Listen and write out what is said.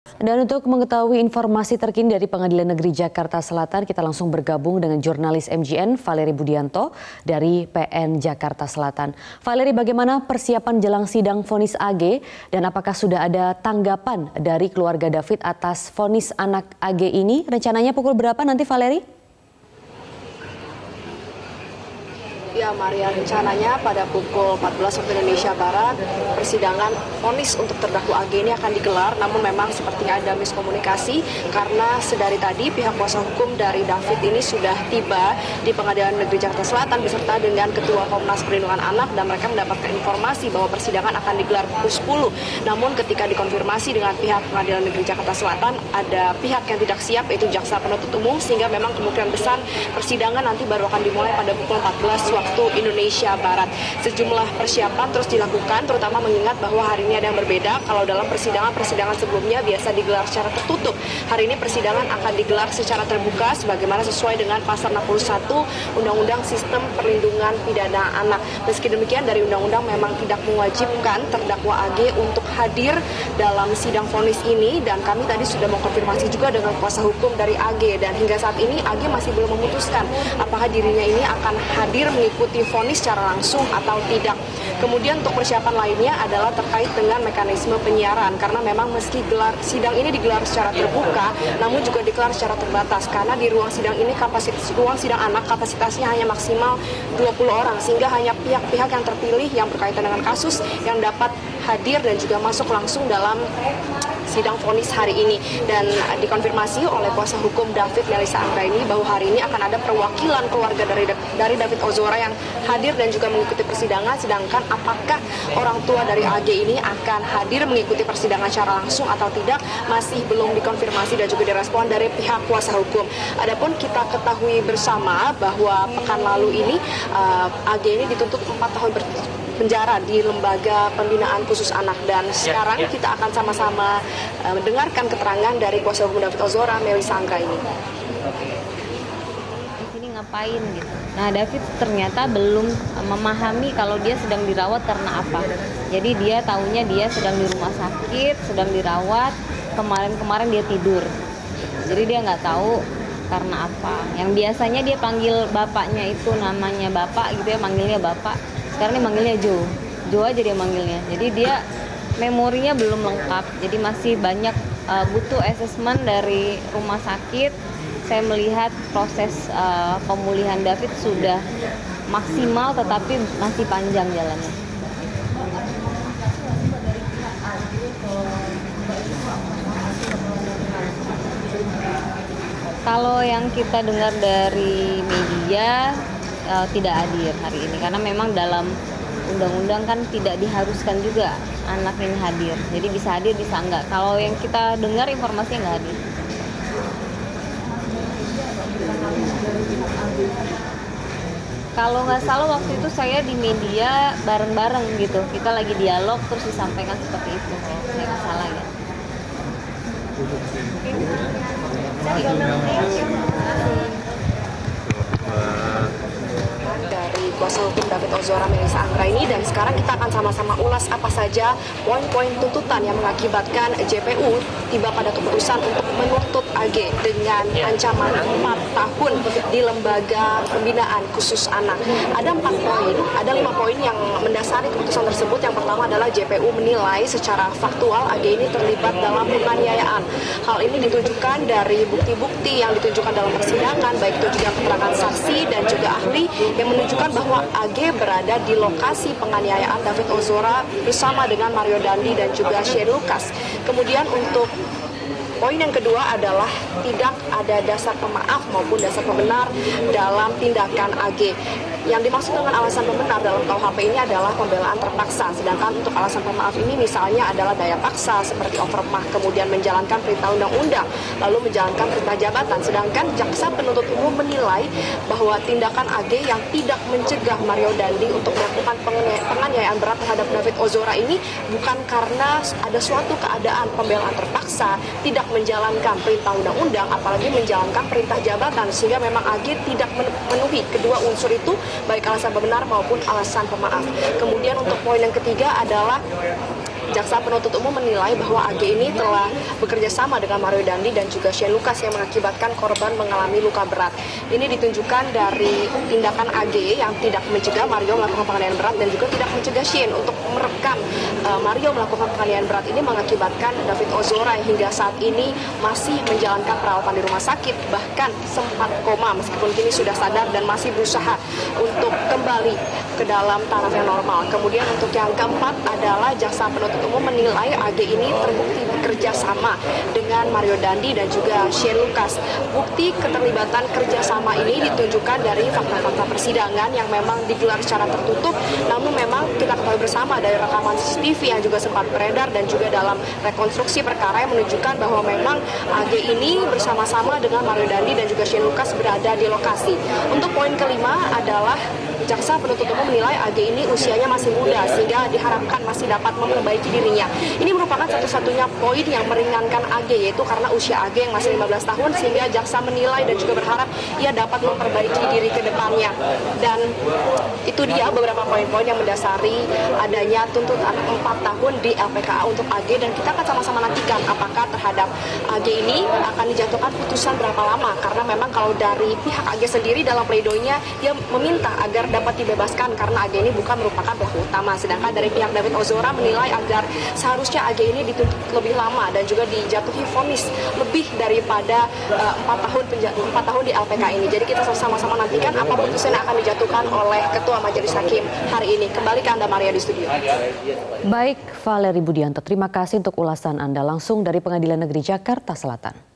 Dan untuk mengetahui informasi terkini dari Pengadilan Negeri Jakarta Selatan, kita langsung bergabung dengan jurnalis MJN Valeri Budianto dari PN Jakarta Selatan. Valeri, bagaimana persiapan jelang sidang vonis AG dan apakah sudah ada tanggapan dari keluarga David atas vonis anak AG ini? Rencananya pukul berapa nanti, Valeri? Ya Maria, rencananya pada pukul 14 waktu Indonesia Barat persidangan vonis untuk terdakwa AG ini akan digelar, namun memang sepertinya ada miskomunikasi karena sedari tadi pihak kuasa hukum dari David ini sudah tiba di Pengadilan Negeri Jakarta Selatan beserta dengan Ketua Komnas Perlindungan Anak dan mereka mendapatkan informasi bahwa persidangan akan digelar pukul 10. Namun ketika dikonfirmasi dengan pihak Pengadilan Negeri Jakarta Selatan, ada pihak yang tidak siap yaitu Jaksa Penuntut Umum, sehingga memang kemungkinan besar persidangan nanti baru akan dimulai pada pukul 14 waktu Indonesia Barat. Sejumlah persiapan terus dilakukan, terutama mengingat bahwa hari ini ada yang berbeda. Kalau dalam persidangan sebelumnya biasa digelar secara tertutup, hari ini persidangan akan digelar secara terbuka sebagaimana sesuai dengan pasal 61 Undang-Undang Sistem Perlindungan Pidana Anak. Meski demikian, dari undang-undang memang tidak mewajibkan terdakwa AG untuk hadir dalam sidang vonis ini, dan kami tadi sudah mengkonfirmasi juga dengan kuasa hukum dari AG, dan hingga saat ini AG masih belum memutuskan apakah dirinya ini akan hadir mengikuti vonis secara langsung atau tidak. Kemudian untuk persiapan lainnya adalah terkait dengan mekanisme penyiaran, karena memang meski sidang ini digelar secara terbuka, namun juga digelar secara terbatas karena di ruang sidang ini ruang sidang anak kapasitasnya hanya maksimal 20 orang, sehingga hanya pihak-pihak yang terpilih yang berkaitan dengan kasus yang dapat hadir dan juga masuk langsung dalam sidang vonis hari ini. Dan dikonfirmasi oleh kuasa hukum David Melissa Anggraini bahwa hari ini akan ada perwakilan keluarga dari David Ozora yang hadir dan juga mengikuti persidangan, sedangkan apakah orang tua dari AG ini akan hadir mengikuti persidangan secara langsung atau tidak masih belum dikonfirmasi dan juga direspon dari pihak kuasa hukum. Adapun kita ketahui bersama bahwa pekan lalu ini AG ini dituntut 4 tahun penjara di Lembaga Pembinaan Khusus Anak, dan sekarang kita akan sama-sama mendengarkan keterangan dari kuasa hukum David Ozora, Melissa Anggraini. Di sini ngapain gitu. Nah, David ternyata belum memahami kalau dia sedang dirawat karena apa. Jadi dia taunya dia sedang di rumah sakit, sedang dirawat, kemarin dia tidur. Jadi dia nggak tahu karena apa. Yang biasanya dia panggil bapaknya itu namanya bapak gitu ya, manggilnya bapak. Sekarang dia manggilnya Joe aja dia manggilnya. Jadi dia memorinya belum lengkap, jadi masih banyak butuh asesmen dari rumah sakit. Saya melihat proses pemulihan David sudah maksimal, tetapi masih panjang jalannya. Kalau yang kita dengar dari media, tidak hadir hari ini karena memang dalam undang-undang kan tidak diharuskan juga anak ini hadir, jadi bisa hadir bisa enggak. Kalau yang kita dengar informasinya enggak hadir. Kalau nggak salah waktu itu saya di media bareng-bareng gitu, kita lagi dialog terus disampaikan seperti itu, kalau saya nggak salah ya. Dari kuasa hukum David Ozora, Melissa Anggraini, dan sekarang kita akan sama-sama ulas apa saja poin-poin tuntutan yang mengakibatkan JPU tiba pada keputusan untuk menuntut AG dengan ancaman 4 tahun di Lembaga Pembinaan Khusus Anak. Ada 5 poin yang mendasari keputusan tersebut. Yang pertama adalah JPU menilai secara faktual AG ini terlibat dalam penganiayaan. Hal ini ditunjukkan dari bukti-bukti yang ditunjukkan dalam persidangan, baik itu juga keterangan saksi dan juga ahli yang menunjukkan bahwa AG berada di lokasi penganiayaan David Ozora bersama dengan Mario Dandi dan juga Shane Lucas. Kemudian untuk poin yang kedua adalah tidak ada dasar pemaaf maupun dasar pembenar dalam tindakan AG. Yang dimaksud dengan alasan pembenar dalam KUHP ini adalah pembelaan terpaksa, sedangkan untuk alasan pemaaf ini misalnya adalah daya paksa seperti overmah, kemudian menjalankan perintah undang-undang, lalu menjalankan perintah jabatan. Sedangkan Jaksa Penuntut Umum menilai bahwa tindakan AG yang tidak mencegah Mario Dandi untuk melakukan penganiayaan berat terhadap David Ozora ini bukan karena ada suatu keadaan pembelaan terpaksa, tidak menjalankan perintah undang-undang, apalagi menjalankan perintah jabatan, sehingga memang AG tidak memenuhi kedua unsur itu, baik alasan pembenar maupun alasan pemaaf. Kemudian untuk poin yang ketiga adalah jaksa penuntut umum menilai bahwa AG ini telah bekerja sama dengan Mario Dandi dan juga Shane Lucas yang mengakibatkan korban mengalami luka berat. Ini ditunjukkan dari tindakan AG yang tidak mencegah Mario melakukan penganiayaan berat dan juga tidak mencegah Shane untuk merekam Mario melakukan penganiayaan berat. Ini mengakibatkan David Ozora yang hingga saat ini masih menjalankan perawatan di rumah sakit, bahkan sempat koma meskipun kini sudah sadar dan masih berusaha untuk kembali ke dalam taraf yang normal. Kemudian untuk yang keempat adalah jaksa penuntut umum menilai AG ini terbukti bekerja sama dengan Mario Dandi dan juga Shane Lucas. Bukti keterlibatan kerjasama ini ditunjukkan dari fakta-fakta persidangan yang memang digelar secara tertutup, namun memang kita ketahui bersama dari rekaman CCTV yang juga sempat beredar dan juga dalam rekonstruksi perkara yang menunjukkan bahwa memang AG ini bersama-sama dengan Mario Dandi dan juga Shane Lucas berada di lokasi. Untuk poin kelima adalah jaksa penuntut umum menilai AG ini usianya masih muda sehingga diharapkan masih dapat memperbaiki dirinya. Ini merupakan satu-satunya poin yang meringankan AG, yaitu karena usia AG yang masih 15 tahun sehingga jaksa menilai dan juga berharap ia dapat memperbaiki diri ke depannya. Dan itu dia beberapa poin-poin yang mendasari adanya tuntutan 4 tahun di LPKA untuk AG, dan kita akan sama-sama nantikan apakah terhadap AG ini akan dijatuhkan putusan berapa lama, karena memang kalau dari pihak AG sendiri dalam pleidoinya dia meminta agar dapat dibebaskan karena AG ini bukan merupakan pelaku utama, sedangkan dari pihak David Ozora menilai agar seharusnya AG ini dituntut lebih lama dan juga dijatuhi vonis lebih daripada 4 tahun di LPK ini. Jadi kita sama-sama nantikan apa putusan yang akan dijatuhkan oleh Ketua Majelis Hakim hari ini. Kembali ke Anda Maria di studio. Baik, Valeri Budianto, terima kasih untuk ulasan Anda langsung dari Pengadilan Negeri Jakarta Selatan.